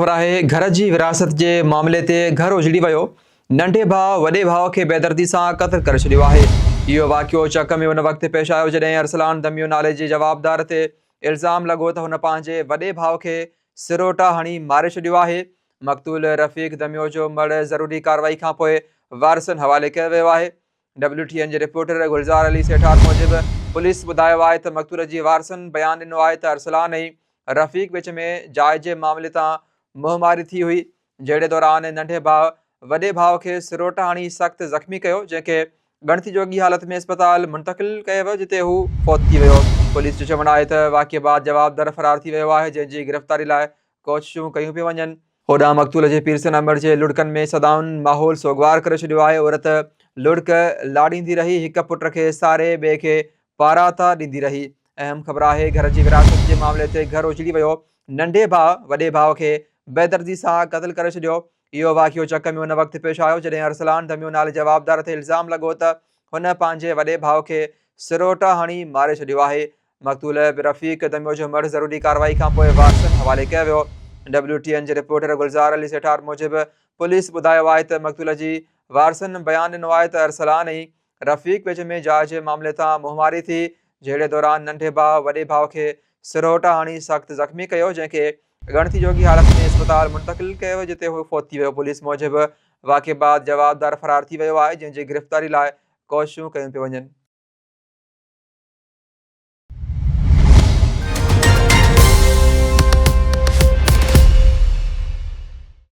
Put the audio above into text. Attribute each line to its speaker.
Speaker 1: ख़बर है। घर की विरासत के मामले ते घर उजड़ी वो नंढे भाउ वॾे भाउ के बेदर्दी से क़त्ल कर छॾियो आहे। इहो वाक़ियो चक में उन वक्त पेश आयो जॾहिं अरसलान दमियो नाले के जवाबदार ते इल्ज़ाम लगो तो हुन पंहिंजे वॾे भाउ के सिरोटा हणी मारे छॾियो आहे। मक़तूल रफ़ीक दमियो जो मड़ ज़रूरी कार्रवाई खां पोइ वारसनि हवाले कयो वियो आहे। WTN जे रिपोर्टर गुलज़ार अली सेठार मूजिब पुलिस ॿुधायो आहे त मक़तूल जी वारसनि बयान ॾिनो आहे त अरसलान ऐं रफ़ीक विच में जाइ जे मामले तां मुंहमारी थी हुई, जहिड़े दौरान नंढे भाउ वॾे भाउ के सिरोटा हणी सख़्त ज़ख़्मी कयो, जंहिंखे गणती जोगी हालत में अस्पताल मुंतक़िल कयो वियो, जिते हू फौत थी वियो। पुलिस जो चवणु आहे त वाक़िए बाद जवाबदार फ़रार थी वियो आहे, जंहिंजी गिरफ़्तारी लाइ कोशिशूं कयूं पियूं वञनि। होॾां मक़तूल जे पीरसन अमर जे लुड़कनि में सदाउन माहौल सोगवार करे छॾियो आहे। औरत लुड़क लाड़ींदी रही, हिक पुट खे सारे, ॿिए खे पाराता ॾींदी रही। अहम ख़बर आहे, घर जी विरासत जे मामले ते घर उजड़ी वियो नंढे भाउ वॾे भाउ खे बेदर्दी सां क़त्ल करे छॾियो। इहो वाक़ियो चक में उन वक्त पेश आयो जॾहिं अरसलान दमियो नाले जवाबदार ते इल्ज़ाम लॻो त हुन पंहिंजे वॾे भाउ खे सिरोटा हणी मारे छॾियो आहे। मक़तूल रफ़ीक दमियो जो मर्द ज़रूरी कार्रवाई खां पोइ वारसनि हवाले कयो वियो। WTN जे रिपोर्टर गुलज़ार अली सेठार मूजिब पुलिस ॿुधायो आहे त मक़तूल जी वारसनि बयान ॾिनो आहे त अरसलान ऐं रफ़ीक विच में जाइ जे मामले तां मुंहमारी थी, जहिड़े दौरान नंढे भाउ वॾे भाउ खे सिरोटा हणी सख़्त ज़ख़्मी कयो, जंहिंखे गणती जोगी हालत में अस्पताल मुंतक़िल कयो वियो, जिते हू फौत थी वियो। पुलिस मूजिब वाक़िए बाद जवाबदार फ़रार थी वियो आहे, जंहिंजी गिरफ़्तारी लाइ कोशिशूं कयूं पियूं वञनि।